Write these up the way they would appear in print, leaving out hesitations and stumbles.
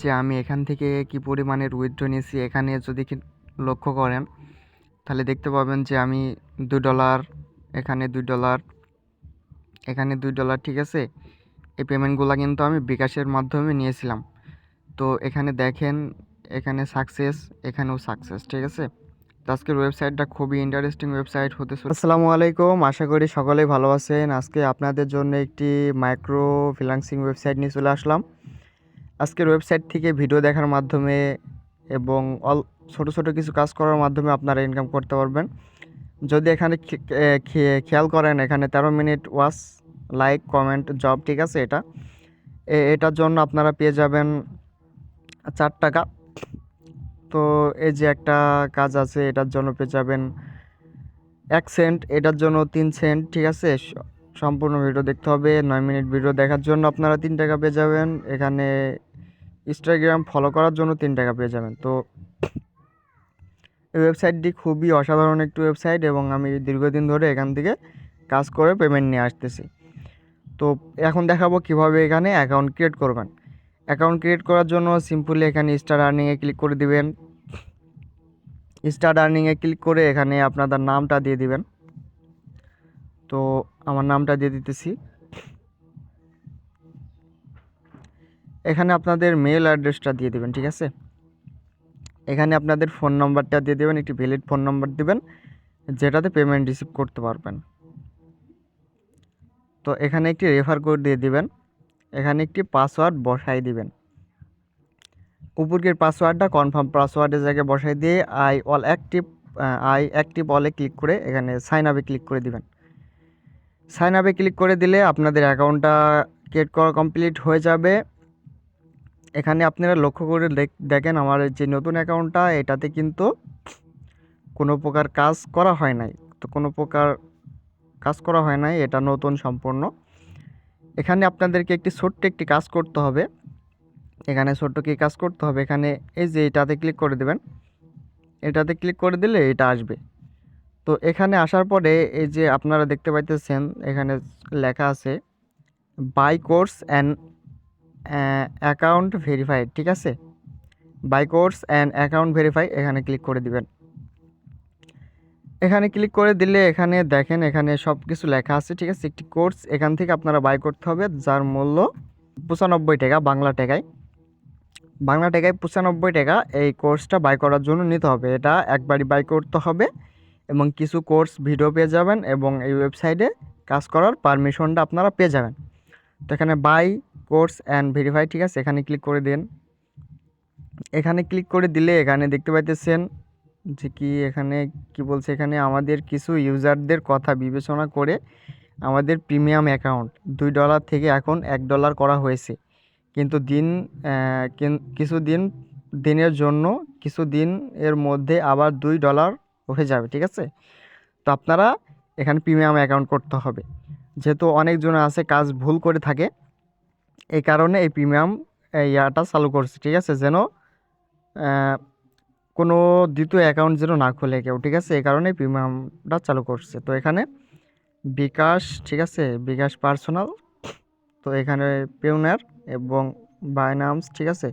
যে আমি এখান থেকে কি পরিমাণের উইথড্র নিয়েছি। এখানে যদি লক্ষ্য করেন তাহলে দেখতে পাবেন যে আমি $2, এখানে $2, এখানে $2, ঠিক আছে। এই পেমেন্টগুলো কিন্তু আমি বিকাশের মাধ্যমে নিয়েছিলাম। তো এখানে দেখেন, এখানে সাকসেস, এখানেও সাকসেস, ঠিক আছে। তো আজকের ওয়েবসাইটটা খুবই ইন্টারেস্টিং ওয়েবসাইট হতে চলেছে। আসসালামু আলাইকুম, আশা করি সকলেই ভালো আছেন। আজকে আপনাদের জন্য একটি মাইক্রো ফ্রিল্যান্সিং ওয়েবসাইট নিয়ে চলে আসলাম। আজকের ওয়েবসাইট থেকে ভিডিও দেখার মাধ্যমে এবং ছোট ছোট কিছু কাজ করার মাধ্যমে আপনারা ইনকাম করতে পারবেন। যদি এখানে খেয়াল করেন, এখানে 13 minute watch, like, comment, job, ঠিক আছে। এটার জন্য আপনারা পেয়ে যাবেন 4 টাকা। তো এই যে একটা কাজ আছে, এটার জন্য পেয়ে যাবেন 1 সেন্ট, এটার জন্য 3 সেন্ট, ঠিক আছে। সম্পূর্ণ ভিডিও দেখতে হবে। 9 মিনিট ভিডিও দেখার জন্য আপনারা 3 টাকা পেয়ে যাবেন। এখানে ইনস্টাগ্রাম ফলো করার জন্য 3 টাকা পেয়ে যাবেন। তো এই ওয়েবসাইটটি খুবই অসাধারণ একটি ওয়েবসাইট এবং আমি দীর্ঘদিন ধরে এখান থেকে কাজ করে পেমেন্ট নিয়ে আসতেছি। তো এখন দেখাবো কিভাবে এখানে অ্যাকাউন্ট ক্রিয়েট করবেন। অ্যাকাউন্ট ক্রিয়েট করার জন্য সিম্পলি এখানে স্টার্ট আর্নিংয়ে ক্লিক করে দিবেন। স্টার্ট আর্নিংয়ে ক্লিক করে এখানে আপনাদের নামটা দিয়ে দিবেন। তো আমার নামটা দিয়ে দিতেছি। এখানে আপনাদের মেল অ্যাড্রেসটা দিয়ে দিবেন, ঠিক আছে। এখানে আপনাদের ফোন নাম্বারটা দিয়ে দেবেন, একটি ভ্যালিড ফোন নাম্বার দিবেন যেটাতে পেমেন্ট রিসিভ করতে পারবেন। তো এখানে একটি রেফার কোড দিয়ে দিবেন। এখানে একটি পাসওয়ার্ড বসাই দিবেন। উপরের পাসওয়ার্ডটা কনফার্ম পাসওয়ার্ডের জায়গায় বসাই দিয়ে আই অ্যাক্টিভ অলে ক্লিক করে এখানে সাইন আপে ক্লিক করে দিবেন। সাইন আপে ক্লিক করে দিলে আপনাদের অ্যাকাউন্টটা ক্রিয়েট করা কমপ্লিট হয়ে যাবে। এখানে আপনারা লক্ষ্য করে দেখেন আমার যে নতুন অ্যাকাউন্টটা, এটাতে কিন্তু কোনো প্রকার কাজ করা হয় নাই। তো কোনো প্রকার কাজ করা হয় নাই, এটা নতুন সম্পূর্ণ। এখানে আপনাদেরকে ছোট্ট একটি কাজ করতে হবে। এখানে ছোট্ট কি কাজ করতে হবে, এখানে এই যে এটাতে ক্লিক করে দেবেন। এটাতে ক্লিক করে দিলে এটা আসবে। তো এখানে আসার পরে এই যে আপনারা দেখতে পাইতেছেন এখানে লেখা আছে buy course and account verified, ঠিক আছে। Buy course and account verify, এখানে ক্লিক করে দিবেন। এখানে ক্লিক করে দিলে এখানে দেখেন এখানে সব কিছু লেখা আছে, ঠিক আছে। একটি কোর্স এখান থেকে আপনারা বাই করতে হবে, যার মূল্য 95 টাকা। বাংলা টাকায় 95 টাকা এই কোর্সটা বাই করার জন্য নিতে হবে। এটা একবারই বাই করতে হবে এবং কিছু কোর্স ভিডিও পেয়ে যাবেন এবং এই ওয়েবসাইটে কাজ করার পারমিশনটা আপনারা পেয়ে যাবেন। তো এখানে বাই কোর্স অ্যান্ড ভেরিফাই, ঠিক আছে, এখানে ক্লিক করে দিন। এখানে ক্লিক করে দিলে এখানে দেখতে পাইতেছেন যে এখানে কি বলছে, এখানে আমাদের কিছু ইউজারদের কথা বিবেচনা করে আমাদের প্রিমিয়াম অ্যাকাউন্ট $2 থেকে এখন $1 করা হয়েছে। কিন্তু দিনের জন্য কিছুদিন এর মধ্যে আবার $2 হয়ে যাবে, ঠিক আছে। তো আপনারা এখানে প্রিমিয়াম অ্যাকাউন্ট করতে হবে, যেহেতু অনেকজন আছে কাজ ভুল করে থাকে, এই কারণে এই প্রিমিয়াম ইয়াটা চালু করছে, ঠিক আছে, যেন কোনো দ্বিতীয় অ্যাকাউন্ট যেন না খোলে কেউ, ঠিক আছে। এই কারণে প্রিমিয়ামটা চালু করছে। তো এখানে বিকাশ, ঠিক আছে, বিকাশ পার্সোনাল, তো এখানে পেউনার এবং বাইনান্স, ঠিক আছে,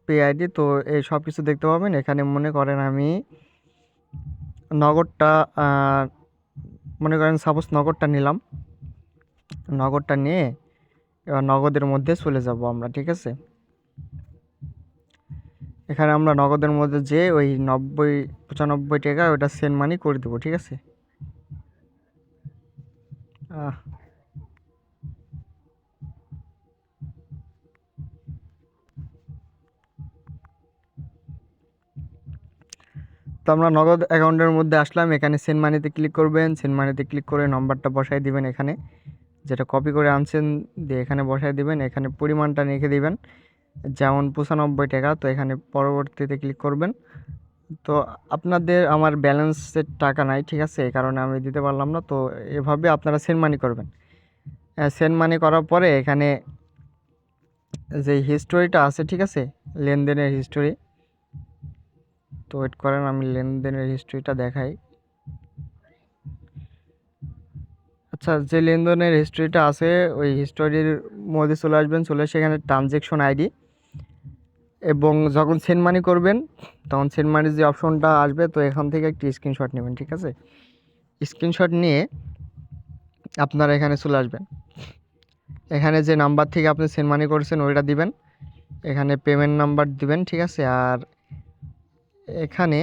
পেআইডি। তো এই সব কিছু দেখতে পাবেন। এখানে মনে করেন আমি নগদটা মনে করেন সাপোজ নগদটা নিলাম। নগদটা নিয়ে এবার নগদের মধ্যে চলে যাব আমরা, ঠিক আছে। এখানে আমরা নগদের মধ্যে যে ওই 95 টাকা ওটা সেন্ড মানি করে দেবো, ঠিক আছে। তো আমরা নগদ অ্যাকাউন্টের মধ্যে আসলাম। এখানে সেন্ড মানিতে ক্লিক করবেন। সেন্ড মানিতে ক্লিক করে নম্বরটা বসাই দিবেন, এখানে যেটা কপি করে আনছেন দিয়ে এখানে বসাই দিবেন। এখানে পরিমাণটা লিখে দিবেন, যেমন 95 টাকা। তো এখানে পরবর্তীতে ক্লিক করবেন। তো আমার ব্যালেন্সের টাকা নাই, ঠিক আছে, এই কারণে আমি দিতে পারলাম না। তো এভাবে আপনারা সেন্ড মানি করবেন। সেন্ড মানি করার পরে এখানে যে হিস্টোরিটা আছে, ঠিক আছে, লেনদেনের হিস্টোরি। তো ওয়েট করেন, আমি লেনদেনের হিস্ট্রিটা দেখাই। আচ্ছা, যে লেনদেনের হিস্ট্রিটা আছে ওই হিস্টোরির মধ্যে চলে আসবেন, চলে এসে এখানে ট্রানজেকশন আইডি, এবং যখন সেন্ড মানি করবেন তখন সেন্ড মানির যে অপশনটা আসবে, তো এখান থেকে একটি স্ক্রিনশট নেবেন। ঠিক আছে, স্ক্রিনশট নিয়ে আপনারা এখানে চলে আসবেন, এখানে যে নাম্বার থেকে আপনি সেন্ড মানি করেছেন ওইটা দিবেন, এখানে পেমেন্ট নাম্বার দিবেন। ঠিক আছে, আর এখানে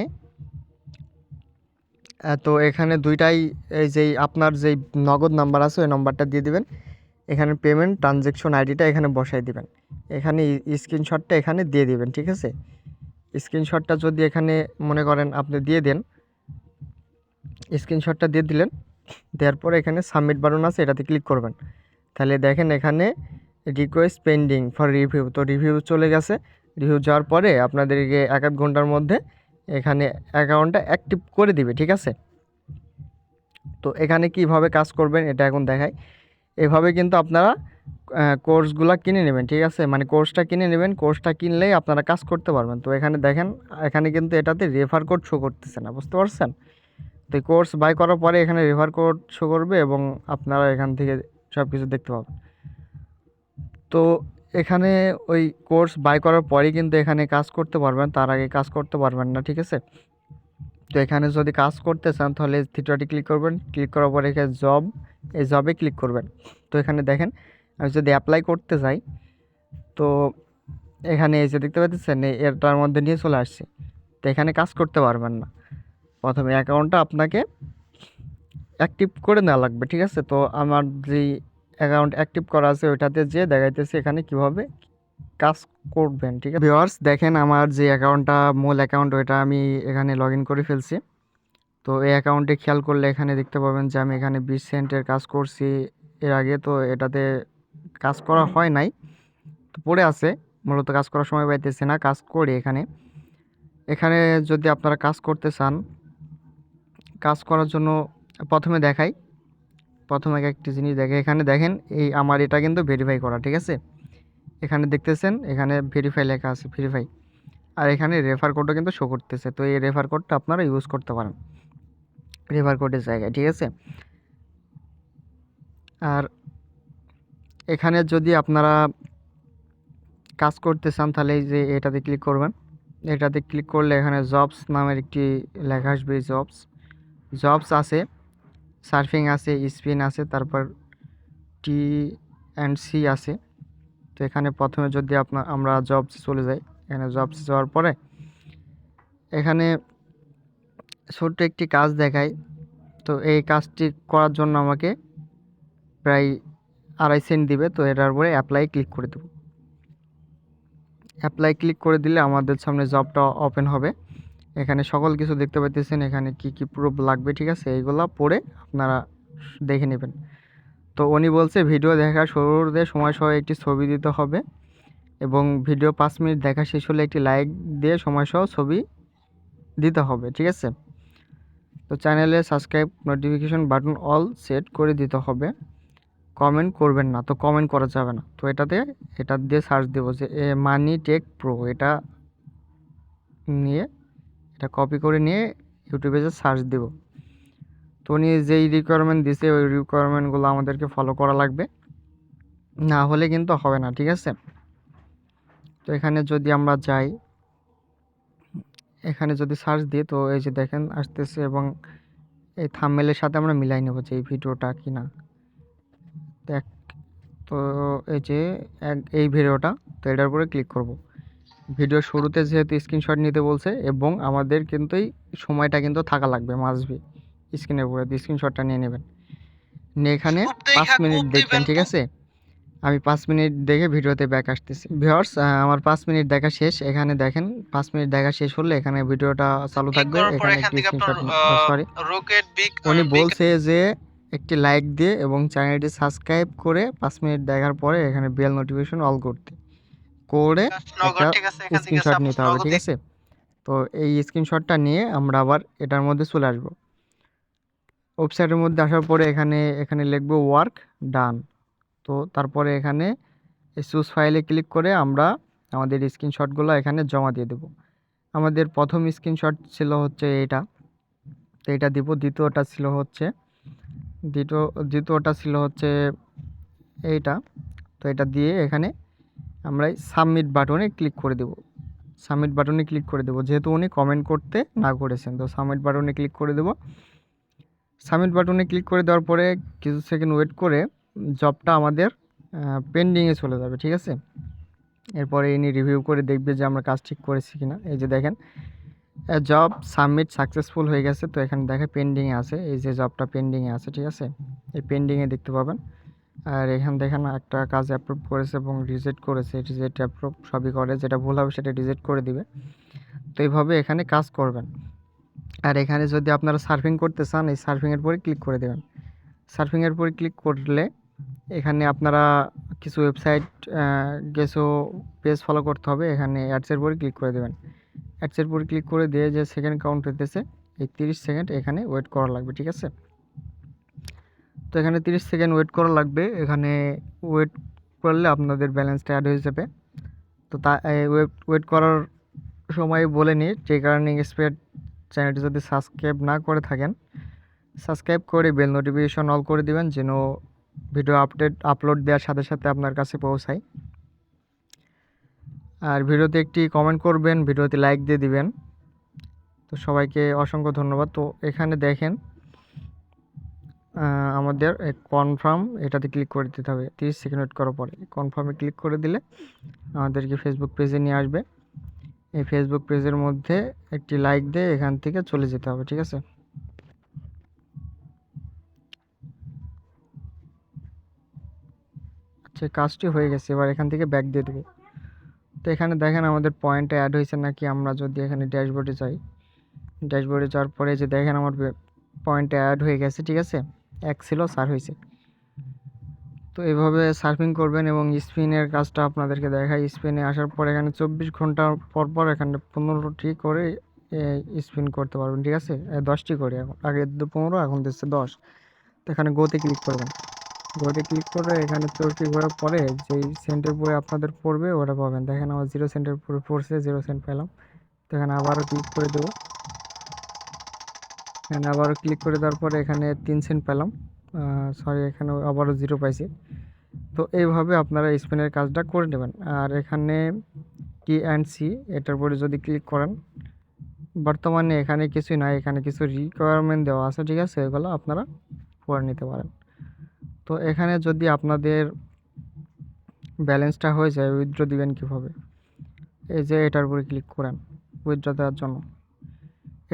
তো এখানে দুইটাই, এই যেই আপনার যেই নগদ নাম্বার আছে ওই নাম্বারটা দিয়ে দিবেন, এখানে পেমেন্ট ট্রানজেকশন আইডিটা এখানে বসাই দিবেন, এখানে স্ক্রিনশটটা এখানে দিয়ে দিবেন। ঠিক আছে, স্ক্রিনশটটা যদি এখানে মনে করেন আপনি দিয়ে দেন, স্ক্রিনশটটা দিয়ে দিলেন, দেওয়ার পরে এখানে সাবমিট বাটন আছে, এটাতে ক্লিক করবেন। তাহলে দেখেন এখানে রিকোয়েস্ট পেন্ডিং ফর রিভিউ, তো রিভিউ চলে গেছে। রিভিউ যাওয়ার পরে আপনাদেরকে 1-1 ঘন্টার মধ্যে এখানে অ্যাকাউন্টটা অ্যাক্টিভ করে দিবে। ঠিক আছে, তো এখানে কিভাবে কাজ করবেন এটা এখন দেখাই। এভাবে কিন্তু আপনারা কোর্সগুলো কিনে নেবেন। ঠিক আছে, মানে কোর্সটা কিনে নেবেন, কোর্সটা কিনলেই আপনারা কাজ করতে পারবেন। তো এখানে দেখেন, এখানে কিন্তু এটাতে রেফার কোড শো করতেছে না, বুঝতে পারছেন? তো এই কোর্স বাই করার পরে এখানে রেফার কোড শো করবে এবং আপনারা এখান থেকে সব কিছু দেখতে পাবেন। তো এখানে ওই কোর্স বাই করার পরেই কিন্তু এখানে কাজ করতে পারবেন, তার আগে কাজ করতে পারবেন না। ঠিক আছে, তো এখানে যদি কাজ করতে চান তাহলে থ্রিডটে ক্লিক করবেন, ক্লিক করার পরে এখানে জব, এই জবে ক্লিক করবেন। তো এখানে দেখেন আমি যদি অ্যাপ্লাই করতে যাই, তো এখানে এই যে দেখতে পাচ্ছেন এটার মধ্যে নিয়ে চলে আসছে। তো এখানে কাজ করতে পারবেন না, প্রথমে অ্যাকাউন্টটা আপনাকে অ্যাক্টিভ করে নেওয়া লাগবে। ঠিক আছে, তো আমার যেই অ্যাকাউন্ট অ্যাক্টিভ করা আছে ওইটাতে যে দেখাইতেছে এখানে কিভাবে কাজ করবেন। ঠিক আছে ভিউয়ার্স, দেখেন আমার যে অ্যাকাউন্টটা মূল অ্যাকাউন্ট ওইটা আমি এখানে লগ ইন করে ফেলছি। তো এই অ্যাকাউন্টে খেয়াল করলে এখানে দেখতে পাবেন যে আমি এখানে 20 সেন্টের কাজ করছি এর আগে, তো এটাতে কাজ করা হয় নাই, তো পড়ে আছে, মূলত কাজ করার সময় পাইতেছি না, কাজ করি এখানে। এখানে যদি আপনারা কাজ করতে চান, কাজ করার জন্য প্রথমে দেখাই, প্রথমে একটি জিনিস দেখে, এখানে দেখেন এই আমার এটা কিন্তু ভেরিফাই করা। ঠিক আছে, এখানে দেখতেছেন এখানে ভেরিফাই লেখা আছে, ভেরিফাই, আর এখানে রেফার কোডও কিন্তু শো করতেছে। তো এই রেফার কোডটা আপনারা ইউজ করতে পারেন রেফার কোডের জায়গায়। ঠিক আছে, আর এখানে যদি আপনারা কাজ করতে চান তাহলে এই যে এটাতে ক্লিক করবেন, এটাতে ক্লিক করলে এখানে জবস নামের একটি লেখা আসবে, জবস, জবস আছে, সার্ফিং আছে, স্পিন আছে, তারপর টি অ্যান্ড সি আছে। তো এখানে প্রথমে যদি আমরা জবস চলে যাই, এখানে জবস যাওয়ার পরে এখানে ছোট্ট একটি কাজ দেখায়। তো এই কাজটি করার জন্য আমাকে প্রায় 2.5 সেন্ট দিবে। তো এটার পরে অ্যাপ্লাই ক্লিক করে দেবো, অ্যাপ্লাই ক্লিক করে দিলে আমাদের সামনে জবটা ওপেন হবে। এখানে সকল কিছু দেখতে পাইতেছেন, এখানে কি কি প্রুফ লাগবে। ঠিক আছে, এইগুলো পড়ে আপনারা দেখে নেবেন। তো উনি বলছে ভিডিও দেখা শুরুতে সময় সহ একটি ছবি দিতে হবে, এবং ভিডিও 5 মিনিট দেখা শেষ হলে একটি লাইক দিয়ে সময় সহ ছবি দিতে হবে। ঠিক আছে, তো চ্যানেলে subscribe, notification button all set করে দিতে হবে, কমেন্ট করবেন না, তো কমেন্ট করা যাবে না। তো এটা দিয়ে সার্চ দেবো যে মানি টেক প্রো, এটা নিয়ে এটা কপি করে নিয়ে ইউটিউবে যে সার্চ দেব। তো উনি যেই রিকোয়ারমেন্ট দিছে ওই রিকোয়ারমেন্টগুলো আমাদেরকে ফলো করা লাগবে, না হলে কিন্তু হবে না। ঠিক আছে, তো এখানে যদি আমরা যাই, এখানে যদি সার্চ দিই, তো এই যে দেখেন আসতেছে, এবং এই থাম্বনেলের সাথে আমরা মিলাই নেব যে এই ভিডিওটা কিনা। দেখ, তো এই যে এই ভিডিওটা, তো এটার উপরে ক্লিক করব। ভিডিও শুরুতে যেহেতু স্ক্রিনশট নিতে বলছে, এবং আমাদের কিন্তু এই সময়টা কিন্তু থাকা লাগবে, মাসবি স্ক্রিনের উপরে স্ক্রিনশটটা নিয়ে নেবেন, নিয়ে এখানে 5 মিনিট দেখবেন। ঠিক আছে, আমি 5 মিনিট দেখে ভিডিওতে ব্যাক আসতেছি। ভিউয়ার্স, আমার 5 মিনিট দেখা শেষ। এখানে দেখেন 5 মিনিট দেখা শেষ হলে এখানে ভিডিওটা চালু থাকবে, এখানে একটি স্ক্রিনশট, সরি, উনি বলছে যে একটি লাইক দিয়ে এবং চ্যানেলটি সাবস্ক্রাইব করে 5 মিনিট দেখার পরে এখানে বেল নোটিফিকেশন অল করতে করে একটা স্ক্রিনশট নিতে হবে। ঠিক আছে, তো এই স্ক্রিনশটটা নিয়ে আমরা আবার এটার মধ্যে চলে আসব। ওয়েবসাইটের মধ্যে আসার পরে এখানে লিখবো ওয়ার্ক ডান। তো তারপরে এখানে চুজ ফাইলে ক্লিক করে আমরা আমাদের স্ক্রিনশটগুলো এখানে জমা দিয়ে দেব। আমাদের প্রথম স্ক্রিনশট ছিল হচ্ছে এইটা, তো এটা দিব। দ্বিতীয়টা ছিল হচ্ছে দ্বিতীয়টা ছিল হচ্ছে এইটা। তো এটা দিয়ে এখানে আমরা সাবমিট বাটনে ক্লিক করে দেব। সাবমিট বাটনে ক্লিক করে দেবো, যেহেতু উনি কমেন্ট করতে না করেছেন। তো সাবমিট বাটনে ক্লিক করে দেবো। সাবমিট বাটনে ক্লিক করে দেওয়ার পরে কিছু সেকেন্ড ওয়েট করে জবটা আমাদের পেন্ডিংয়ে চলে যাবে, ঠিক আছে। এরপরে ইনি রিভিউ করে দেখবে যে আমরা কাজ ঠিক করেছি কিনা। এই যে দেখেন জব সাবমিট সাকসেসফুল হয়ে গেছে। তো এখানে দেখে পেন্ডিংয়ে আছে, এই যে জবটা পেন্ডিংয়ে আছে, ঠিক আছে। এই পেন্ডিংয়ে দেখতে পাবেন। আর এখানে দেখেন একটা কাজ অ্যাপ্রুভ করেছে এবং রিজেক্ট করেছে। রিজেক্ট অ্যাপ্রুভ সবই করে, যেটা ভুল হবে সেটা রিজেক্ট করে দিবে। তো এইভাবে এখানে কাজ করবেন। আর এখানে যদি আপনারা সার্ফিং করতে চান, এই সার্ফিংয়ের পরে ক্লিক করে দেবেন। সার্ফিংয়ের পরে ক্লিক করলে এখানে আপনারা কিছু ওয়েবসাইট কিছু পেজ ফলো করতে হবে। এখানে অ্যাডসের পরে ক্লিক করে দেবেন। অ্যাডসের পরে ক্লিক করে দিয়ে যে সেকেন্ড কাউন্ট হতেছে এই 30 সেকেন্ড এখানে ওয়েট করা লাগবে, ঠিক আছে। তো এখানে 30 সেকেন্ড ওয়েট করা লাগবে। এখানে ওয়েট করলে আপনাদের ব্যালেন্সটা অ্যাড হয়ে যাবে। তো তা ওয়েট করার সময় বলে নিই, টেকার্নিংস্পায়ার চ্যানেলটি যদি সাবস্ক্রাইব না করে থাকেন, সাবস্ক্রাইব করে বেল নোটিফিকেশন অল করে দিবেন, যেন ভিডিও আপলোড দেওয়ার সাথে সাথে আপনার কাছে পৌঁছায়। আর ভিডিওতে একটি কমেন্ট করবেন, ভিডিওতে লাইক দিয়ে দিবেন। তো সবাইকে অসংখ্য ধন্যবাদ। তো এখানে দেখেন আমাদের কনফার্ম এটাতে ক্লিক করে দিতে হবে। 30 সেকেন্ড ওয়েট করার পরে কনফার্মে ক্লিক করে দিলে আমাদেরকে ফেসবুক পেজে নিয়ে আসবে। এই ফেসবুক পেজের মধ্যে একটি লাইক দিয়ে এখান থেকে চলে যেতে হবে, ঠিক আছে। আচ্ছা, কাজটি হয়ে গেছে। এবার এখান থেকে ব্যাক দিয়ে দেবো। তো এখানে দেখেন আমাদের পয়েন্টে অ্যাড হয়েছে নাকি। আমরা যদি এখানে ড্যাশবোর্ডে যাই, ড্যাশবোর্ডে যাওয়ার পরে যে দেখেন আমার পয়েন্টে অ্যাড হয়ে গেছে, ঠিক আছে। এক ছিল, সার হয়েছে। তো এইভাবে সার্ফিং করবেন এবং স্পিনের কাজটা আপনাদেরকে দেখাই। স্পিনে আসার পর এখানে 24 ঘন্টা পর পর এখানে 15টি করে স্পিন করতে পারবেন, ঠিক আছে। 10টি করে, এখন আগে 15 এখন দিচ্ছে 10। তো এখানে গোতে ক্লিক করবেন। গোতে ক্লিক করে এখানে 40 ঘোরার পরে যেই সেন্টের পরে আপনাদের পড়বে ওটা পাবেন। দেখেন আমার 0 সেন্টের পরে পড়ছে, 0 সেন্ট পেলাম। তো এখানে আবারও ক্লিক করে দেবো। এখানে আবারও ক্লিক করে দেওয়ার পরে এখানে 3 সেন্ট পেলাম। সরি, এখানে আবারও 0 পাইছি। তো এইভাবে আপনারা স্পিনের কাজটা করে নেবেন। আর এখানে টি&সি এটার উপরে যদি ক্লিক করেন, বর্তমানে এখানে কিছুই নাই, এখানে কিছু রিকোয়ারমেন্ট দেওয়া আছে, ঠিক আছে। এগুলো আপনারা করে নিতে পারেন। তো এখানে যদি আপনাদের ব্যালেন্সটা হয়ে যায়, উইথড্র দিবেন কীভাবে, এই যে এটার উপরে ক্লিক করেন উইথড্র দেওয়ার জন্য।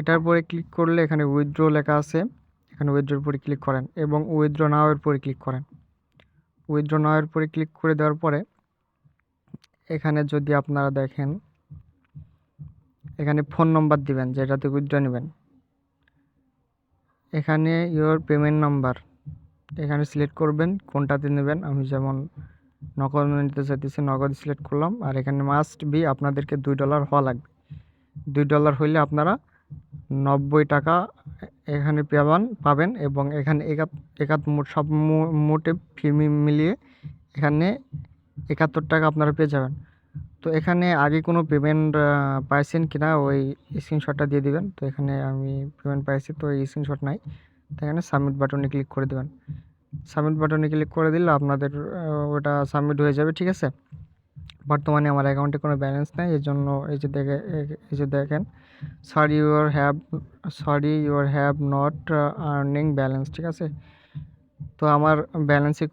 এটার উপরে ক্লিক করলে এখানে উইথড্র লেখা আছে, এখানে উইথড্রর উপরে ক্লিক করেন এবং উইথড্র নাওয়ের উপরে ক্লিক করেন। উইথড্র নাওয়ের উপরে ক্লিক করে দেওয়ার পরে এখানে যদি আপনারা দেখেন এখানে ফোন নম্বর দিবেন যেটাতে উইথড্র নেবেন। এখানে ইওর পেমেন্ট নাম্বার এখানে সিলেক্ট করবেন কোনটাতে নেবেন। আমি যেমন নগদ নিতে চাইতেছি, নগদ সিলেক্ট করলাম। আর এখানে মাস্ট বি আপনাদেরকে $2 হওয়া লাগবে। $2 হইলে আপনারা 90 টাকা এখানে পাবেন এবং এখানে সব মোটে ফি মিলিয়ে এখানে 71 টাকা আপনারা পেয়ে যাবেন। তো এখানে আগে কোনো পেমেন্ট পাইছেন কিনা ওই স্ক্রিনশটটা দিয়ে দিবেন। তো এখানে আমি পেমেন্ট পাইছি, তো এই স্ক্রিনশট নাই। তো এখানে সাবমিট বাটনে ক্লিক করে দেবেন। সাবমিট বাটনে ক্লিক করে দিলে আপনাদের ওটা সাবমিট হয়ে যাবে, ঠিক আছে। বর্তমানে আমার অ্যাকাউন্টে কোনো ব্যালেন্স নেই, এই জন্য এই যে দেখেন sorry your have not earning balance, ঠিক আছে। তো আমার ব্যালেন্সে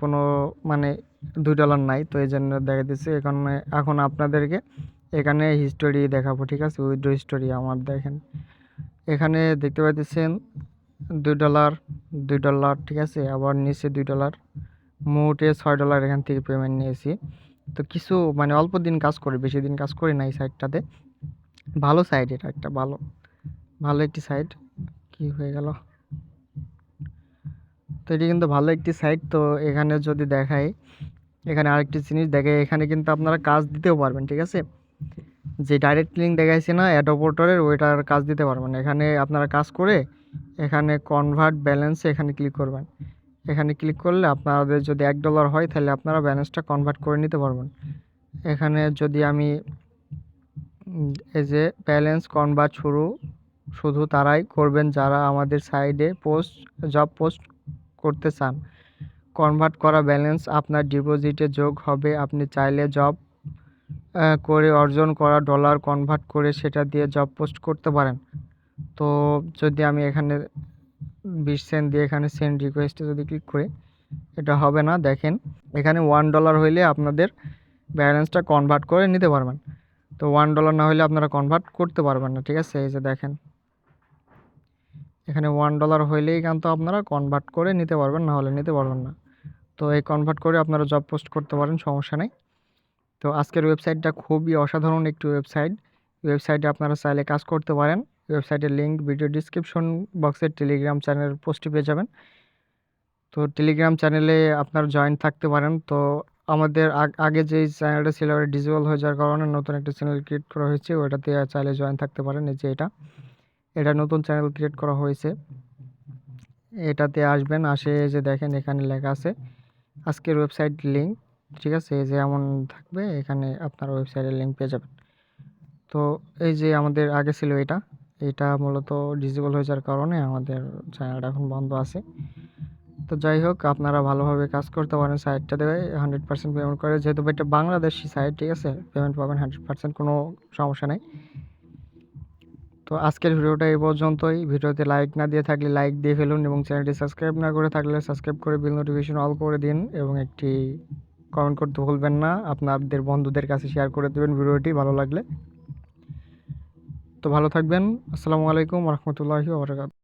কোনো মানে $2 নাই, তো এই জন্য দেখা দিচ্ছে। এখন আপনাদেরকে এখানে হিস্টোরি দেখাবো, ঠিক আছে। উইথড্র হিস্টোরি আমার দেখেন এখানে দেখতে পাচ্ছেন $2, ঠিক আছে। আবার নিচে $2, মোটে $6 এখান থেকে পেমেন্ট নিয়েছি। তো কিছু মানে অল্প দিন কাজ করি, বেশি দিন কাজ করি না এই সাইটটাতে। ভালো সাইট, এটা একটা ভালো একটি সাইট। কি হয়ে গেল? তো এটি কিন্তু ভালো একটি সাইট। তো এখানে যদি দেখাই, এখানে আরেকটি জিনিস দেখে, এখানে কিন্তু আপনারা কাজ দিতেও পারবেন, ঠিক আছে। যে ডাইরেক্ট লিঙ্ক দেখাইছে না অ্যাড অপারেটরের, ওইটার কাজ দিতে পারবেন। এখানে আপনারা কাজ করে এখানে কনভার্ট ব্যালেন্সে এখানে ক্লিক করবেন। এখানে ক্লিক করলে আপনাদের যদি $1 হয় তাহলে আপনারা ব্যালেন্সটা কনভার্ট করে নিতে পারবেন। এখানে যদি আমি এই যে ব্যালেন্স কনভার্ট শুধু তারাই করবেন যারা আমাদের সাইডে জব পোস্ট করতে চান, কনভার্ট করা ব্যালেন্স আপনার ডিপোজিটে যোগ হবে। আপনি চাইলে জব করে অর্জন করা ডলার কনভার্ট করে সেটা দিয়ে জব পোস্ট করতে পারেন। তো যদি আমি এখানে 20 সেন্ট দিয়ে এখানে সেন্ড রিকোয়েস্টে যদি ক্লিক করি, এটা হবে না। দেখেন এখানে $1 হইলে আপনাদের ব্যালেন্সটা কনভার্ট করে নিতে পারবেন। তো $1 না হলে আপনারা কনভার্ট করতে পারবেন না, ঠিক আছে। এই যে দেখেন এখানে $1 হইলেই কিন্তু আপনারা কনভার্ট করে নিতে পারবেন, না হলে নিতে পারবেন না। তো এই কনভার্ট করে আপনারা জব পোস্ট করতে পারেন, সমস্যা নেই। তো আজকের ওয়েবসাইটটা খুবই অসাধারণ একটি ওয়েবসাইটে আপনারা চাইলে কাজ করতে পারেন। ওয়েবসাইটের লিঙ্ক ভিডিও ডিসক্রিপশন বক্সের টেলিগ্রাম চ্যানেল পোস্টে পেয়ে যাবেন। তো টেলিগ্রাম চ্যানেলে আপনারা জয়েন থাকতে পারেন। তো আমাদের আগে যেই চ্যানেলটা ছিল ওটা ডিসেবল হয়ে যাওয়ার কারণে নতুন একটা চ্যানেল ক্রিয়েট করা হয়েছে, ওটাতে চাইলে জয়েন থাকতে পারেন। এই যে এটা নতুন চ্যানেল ক্রিয়েট করা হয়েছে, এটাতে আসবেন। আসে যে দেখেন এখানে লেখা আছে আজকের ওয়েবসাইট লিঙ্ক, ঠিক আছে। এই যে এমন থাকবে, এখানে আপনার ওয়েবসাইটের লিঙ্ক পেয়ে যাবেন। তো এই যে আমাদের আগে ছিল এটা মূলত ডিসেবল হয়ে যাওয়ার কারণে আমাদের চ্যানেলটা এখন বন্ধ আছে। তো যাই হোক, আপনারা ভালোভাবে কাজ করতে পারেন। সাইটটা দেবে 100% পেমেন্ট করে, যেহেতু এটা বাংলাদেশি সাইট, ঠিক আছে। পেমেন্ট পাবেন 100%, কোনো সমস্যা নেই। তো আজকের ভিডিওটা এই পর্যন্তই। ভিডিওতে লাইক না দিয়ে থাকলে লাইক দিয়ে ফেলুন, এবং চ্যানেলটি সাবস্ক্রাইব না করে থাকলে সাবস্ক্রাইব করে বেল নোটিফিকেশন অল করে দিন, এবং একটি কমেন্ট করতে ভুলবেন না। আপনাদের বন্ধুদের কাছে শেয়ার করে দেবেন ভিডিওটি ভালো লাগলে। তো ভালো থাকবেন। আসসালামু আলাইকুম ওয়া রাহমাতুল্লাহি ওয়া বারাকাতুহু।